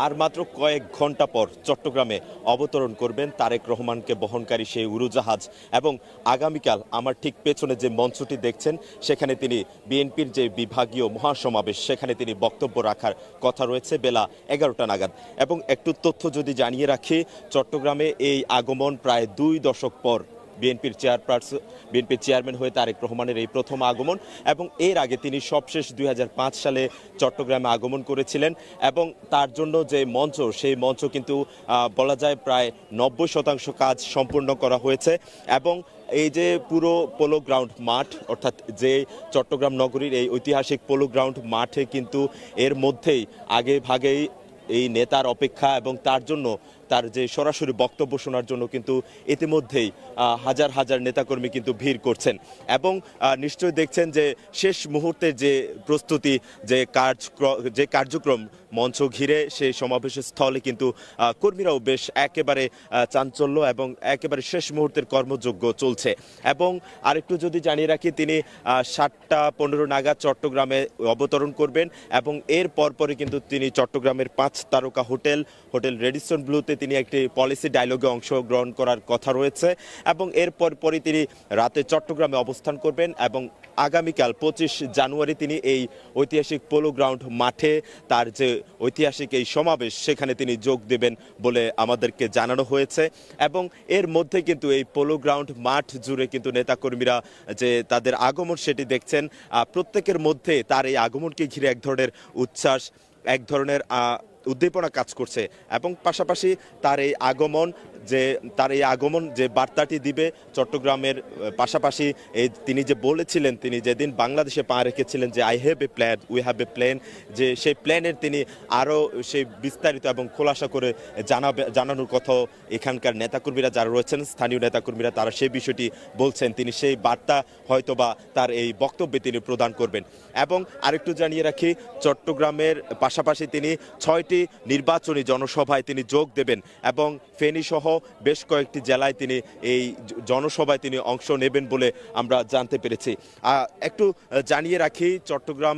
আর মাত্র কয়েক ঘন্টা পর চট্টগ্রামে অবতরণ করবেন তারেক রহমানকে বহনকারী সেই উড়োজাহাজ। এবং আগামীকাল আমার ঠিক পেছনে যে মঞ্চটি দেখছেন সেখানে তিনি বিএনপির যে বিভাগীয় মহাসমাবেশ সেখানে তিনি বক্তব্য রাখার কথা রয়েছে বেলা 11টা নাগাদ। এবং একটু তথ্য যদি জানিয়ে রাখি, চট্টগ্রামে এই আগমন প্রায় 2 দশক পর বিএনপির চেয়ারম্যান হয়ে তারেক রহমানের এই প্রথম আগমন। এবং এর আগে তিনি সবশেষ 2005 সালে চট্টগ্রামে আগমন করেছিলেন। এবং তার জন্য যে মঞ্চ, সেই মঞ্চ কিন্তু বলা যায় প্রায় 90% কাজ সম্পূর্ণ করা হয়েছে। এবং এই যে পুরো পোলো গ্রাউন্ড মাঠ, অর্থাৎ যে চট্টগ্রাম নগরীর এই ঐতিহাসিক পোলো গ্রাউন্ড মাঠে কিন্তু এর মধ্যেই আগে ভাগেই এই নেতার অপেক্ষা এবং তার জন্য তার যে সরাসরি বক্তব্য শোনার জন্য কিন্তু ইতিমধ্যেই হাজার হাজার নেতাকর্মী কিন্তু ভিড় করছেন। এবং নিশ্চয়ই দেখছেন যে শেষ মুহূর্তের যে প্রস্তুতি, যে কার্যক্রম মঞ্চ ঘিরে সেই সমাবেশের স্থলে কিন্তু কর্মীরাও বেশ একেবারে চাঞ্চল্য এবং একেবারে শেষ মুহূর্তের কর্মযোগ্য চলছে। এবং আরেকটু যদি জানিয়ে রাখি, তিনি 7টা 15 নাগাদ চট্টগ্রামে অবতরণ করবেন এবং এর পরপরই কিন্তু তিনি চট্টগ্রামের 5 তারকা হোটেল রেডিসন ব্লুতে তিনি একটি পলিসি ডায়লগে অংশগ্রহণ করার কথা রয়েছে। এবং এর পরপরই তিনি রাতে চট্টগ্রামে অবস্থান করবেন এবং আগামীকাল 25 জানুয়ারি তিনি এই ঐতিহাসিক পোলো গ্রাউন্ড মাঠে তার যে ঐতিহাসিক এই সমাবেশ সেখানে তিনি যোগ দেবেন বলে আমাদেরকে জানানো হয়েছে। এবং এর মধ্যে কিন্তু এই পোলো গ্রাউন্ড মাঠ জুড়ে কিন্তু নেতাকর্মীরা যে তাদের আগমন সেটি দেখছেন। প্রত্যেকের মধ্যে তার এই আগমনকে ঘিরে এক ধরনের উচ্ছ্বাস, এক ধরনের উদ্দীপনা কাজ করছে। এবং পাশাপাশি তার এই আগমন যে বার্তাটি দিবে চট্টগ্রামের পাশাপাশি তিনি যে বলেছিলেন, তিনি যেদিন বাংলাদেশে পা রেখেছিলেন যে উই হ্যাভ এ প্ল্যান, যে সেই প্ল্যানের তিনি আরও সেই বিস্তারিত এবং খোলাসা করে জানানোর কথাও এখানকার নেতাকর্মীরা যারা রয়েছেন, স্থানীয় নেতাকর্মীরা, তারা সেই বিষয়টি বলছেন। তিনি সেই বার্তা হয়তোবা তার এই বক্তব্যে তিনি প্রদান করবেন। এবং আরেকটু জানিয়ে রাখি, চট্টগ্রামের পাশাপাশি তিনি 6টি নির্বাচনী জনসভায় তিনি যোগ দেবেন এবং ফেনী সহ বেশ কয়েকটি জেলায় তিনি এই জনসভায় তিনি অংশ নেবেন বলে আমরা জানতে পেরেছি। একটু জানিয়ে রাখি, চট্টগ্রাম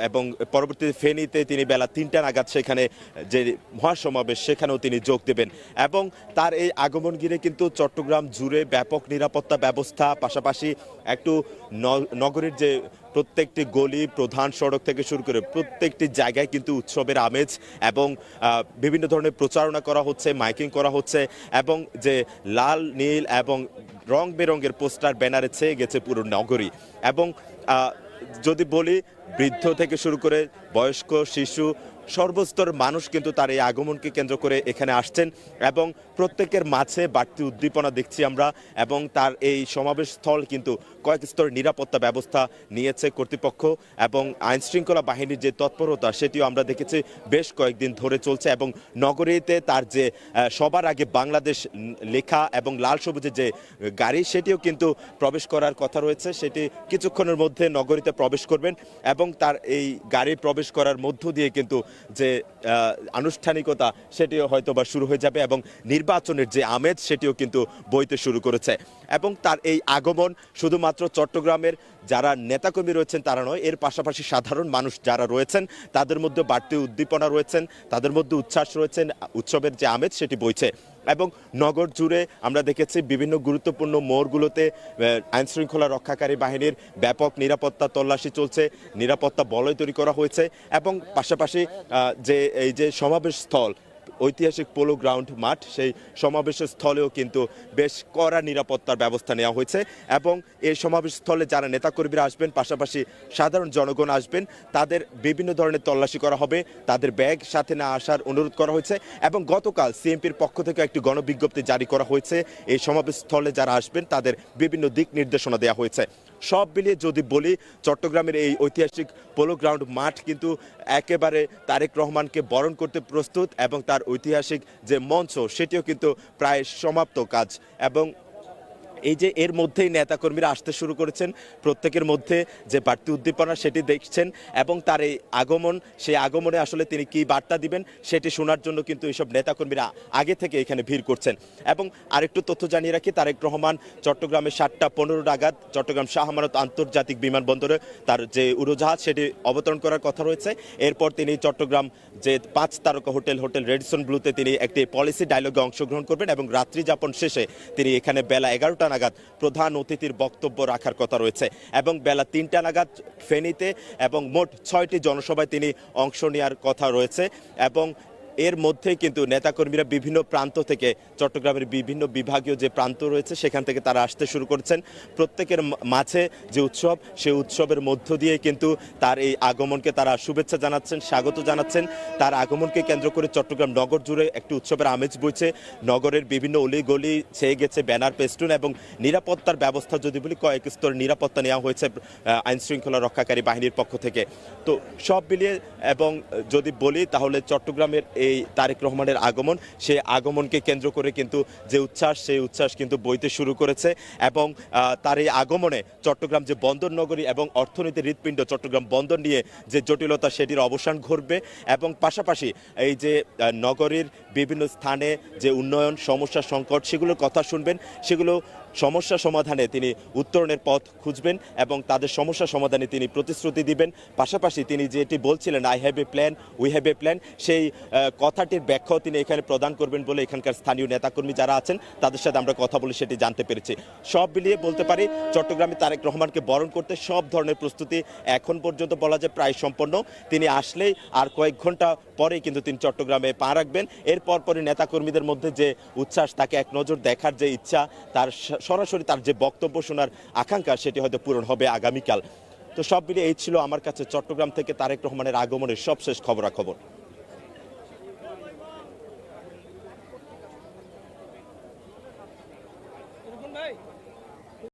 এবং পরবর্তীতে ফেনীতে তিনি বেলা 3টা নাগাদ সেখানে যে মহাসমাবেশ সেখানেও তিনি যোগ দেবেন। এবং তার এই আগমন ঘিরে কিন্তু চট্টগ্রাম জুড়ে ব্যাপক নিরাপত্তা ব্যবস্থা, পাশাপাশি একটু নগরীর যে প্রত্যেকটি গলি, প্রধান সড়ক থেকে শুরু করে প্রত্যেকটি জায়গায় কিন্তু উৎসবের আমেজ এবং বিভিন্ন ধরনের প্রচারণা করা হচ্ছে, মাইকিং করা হচ্ছে। এবং যে লাল, নীল এবং রং বেরঙের পোস্টার ব্যানারে ছেয়ে গেছে পুরো নগরী। এবং যদি বলি, বৃদ্ধ থেকে শুরু করে বয়স্ক, শিশু, সর্বস্তর মানুষ কিন্তু তার এই আগমনকে কেন্দ্র করে এখানে আসছেন এবং প্রত্যেকের মাঝে বাড়তি উদ্দীপনা দেখছি আমরা। এবং তার এই সমাবেশ স্থল কিন্তু কয়েক স্তর নিরাপত্তা ব্যবস্থা নিয়েছে কর্তৃপক্ষ এবং আইনশৃঙ্খলা বাহিনীর যে তৎপরতা সেটিও আমরা দেখেছি বেশ কয়েকদিন ধরে চলছে। এবং নগরীতে তার যে সবার আগে বাংলাদেশ লেখা এবং লাল সবুজের যে গাড়ি সেটিও কিন্তু প্রবেশ করার কথা রয়েছে, সেটি কিছুক্ষণের মধ্যে নগরীতে প্রবেশ করবেন। এবং তার এই গাড়ি প্রবেশ করার মধ্য দিয়ে কিন্তু যে আনুষ্ঠানিকতা সেটিও হয়তো বা শুরু হয়ে যাবে এবং নির্বাচনের যে আমেজ সেটিও কিন্তু বইতে শুরু করেছে। এবং তার এই আগমন শুধুমাত্র চট্টগ্রামের যারা নেতাকর্মী রয়েছেন তারা নয়, এর পাশাপাশি সাধারণ মানুষ যারা রয়েছেন তাদের মধ্যে বাড়তি উদ্দীপনা রয়েছেন, তাদের মধ্যে উচ্ছ্বাস রয়েছেন, উৎসবের যে আমেজ সেটি বইছে। এবং নগর জুড়ে আমরা দেখেছি বিভিন্ন গুরুত্বপূর্ণ মোড়গুলোতে আইনশৃঙ্খলা রক্ষাকারী বাহিনীর ব্যাপক নিরাপত্তা তল্লাশি চলছে, নিরাপত্তা বলয় তৈরি করা হয়েছে। এবং পাশাপাশি এই যে সমাবেশ স্থল, ঐতিহাসিক পোলো গ্রাউন্ড মাঠ, সেই সমাবেশের স্থলেও কিন্তু বেশ কড়া নিরাপত্তার ব্যবস্থা নেওয়া হয়েছে। এবং এই সমাবেশ স্থলে যারা নেতাকর্মীরা আসবেন, পাশাপাশি সাধারণ জনগণ আসবেন, তাদের বিভিন্ন ধরনের তল্লাশি করা হবে, তাদের ব্যাগ সাথে না আসার অনুরোধ করা হয়েছে। এবং গতকাল সিএমপির পক্ষ থেকে একটি গণবিজ্ঞপ্তি জারি করা হয়েছে, এই সমাবেশ স্থলে যারা আসবেন তাদের বিভিন্ন দিক নির্দেশনা দেওয়া হয়েছে। সব মিলিয়ে যদি বলি, চট্টগ্রামের এই ঐতিহাসিক পোলো গ্রাউন্ড মাঠ কিন্তু একেবারে তারেক রহমানকে বরণ করতে প্রস্তুত এবং তার ঐতিহাসিক যে মঞ্চ সেটিও কিন্তু প্রায় সমাপ্ত কাজ। এবং এই যে এর মধ্যেই নেতাকর্মীরা আসতে শুরু করেছেন, প্রত্যেকের মধ্যে যে বাড়তি উদ্দীপনা সেটি দেখছেন এবং তার এই আগমন, সেই আগমনে আসলে তিনি কি বার্তা দিবেন সেটি শোনার জন্য কিন্তু এইসব নেতাকর্মীরা আগে থেকে এখানে ভিড় করছেন। এবং আরেকটু তথ্য জানিয়ে রাখি, তারেক রহমান চট্টগ্রামে 7:15 নাগাদ চট্টগ্রাম শাহ আমানত আন্তর্জাতিক বিমানবন্দরে তার যে উড়োজাহাজ সেটি অবতরণ করার কথা রয়েছে। এরপর তিনি চট্টগ্রাম যে 5 তারকা হোটেল রেডিসন ব্লুতে তিনি একটি পলিসি ডায়লগে অংশগ্রহণ করবেন এবং রাত্রি যাপন শেষে তিনি এখানে বেলা 11টা নাগাদ প্রধান অতিথির বক্তব্য রাখার কথা রয়েছে এবং বেলা 3টা নাগাদ ফেনীতে এবং মোট 6টি জনসভায় তিনি অংশ নেওয়ার কথা রয়েছে। এবং এর মধ্যে কিন্তু নেতাকর্মীরা বিভিন্ন প্রান্ত থেকে, চট্টগ্রামের বিভিন্ন বিভাগীয় যে প্রান্ত রয়েছে সেখান থেকে তারা আসতে শুরু করছেন। প্রত্যেকের মাঝে যে উৎসব, সেই উৎসবের মধ্য দিয়ে কিন্তু তার এই আগমনকে তারা শুভেচ্ছা জানাচ্ছেন, স্বাগত জানাচ্ছেন। তার আগমনকে কেন্দ্র করে চট্টগ্রাম নগর জুড়ে একটি উৎসবের আমেজ বইছে। নগরের বিভিন্ন অলিগলি ছেয়ে গেছে ব্যানার, পেস্টুন এবং নিরাপত্তার ব্যবস্থা যদি বলি, কয়েক স্তরের নিরাপত্তা নেওয়া হয়েছে আইন শৃঙ্খলা রক্ষাকারী বাহিনীর পক্ষ থেকে। তো সব মিলিয়ে এবং যদি বলি তাহলে চট্টগ্রামের এই তারেক রহমানের আগমন, সেই আগমনকে কেন্দ্র করে কিন্তু যে উচ্ছ্বাস, সেই উচ্ছ্বাস কিন্তু বইতে শুরু করেছে। এবং তার এই আগমনে চট্টগ্রাম যে বন্দর নগরী এবং অর্থনীতির হৃৎপিণ্ড চট্টগ্রাম বন্দর নিয়ে যে জটিলতা সেটির অবসান ঘটবে এবং পাশাপাশি এই যে নগরীর বিভিন্ন স্থানে যে উন্নয়ন সমস্যা সংকট সেগুলোর কথা শুনবেন, সেগুলো সমস্যা সমাধানে তিনি উত্তরণের পথ খুঁজবেন এবং তাদের সমস্যা সমাধানে তিনি প্রতিশ্রুতি দিবেন। পাশাপাশি তিনি যেটি বলছিলেন I have a plan, we have a plan, সেই কথাটির ব্যাখ্যাও তিনি এখানে প্রদান করবেন বলে এখানকার স্থানীয় নেতাকর্মী যারা আছেন তাদের সাথে আমরা কথা বলে সেটি জানতে পেরেছি। সব মিলিয়ে বলতে পারি চট্টগ্রামে তারেক রহমানকে বরণ করতে সব ধরনের প্রস্তুতি এখন পর্যন্ত বলা যায় প্রায় সম্পন্ন। তিনি আসলেই আর কয়েক ঘন্টা পরেই কিন্তু তিনি চট্টগ্রামে পা রাখবেন। এরপর পরে নেতাকর্মীদের মধ্যে যে উচ্ছ্বাস, তাকে এক নজর দেখার যে ইচ্ছা, তার সরাসরি তার যে বক্তব্য শোনার আকাঙ্ক্ষা সেটি হয়তো পূরণ হবে আগামীকাল। তো সব মিলিয়ে এই ছিল আমার কাছে চট্টগ্রাম থেকে তারেক রহমানের আগমনের সবশেষ খবরাখবর।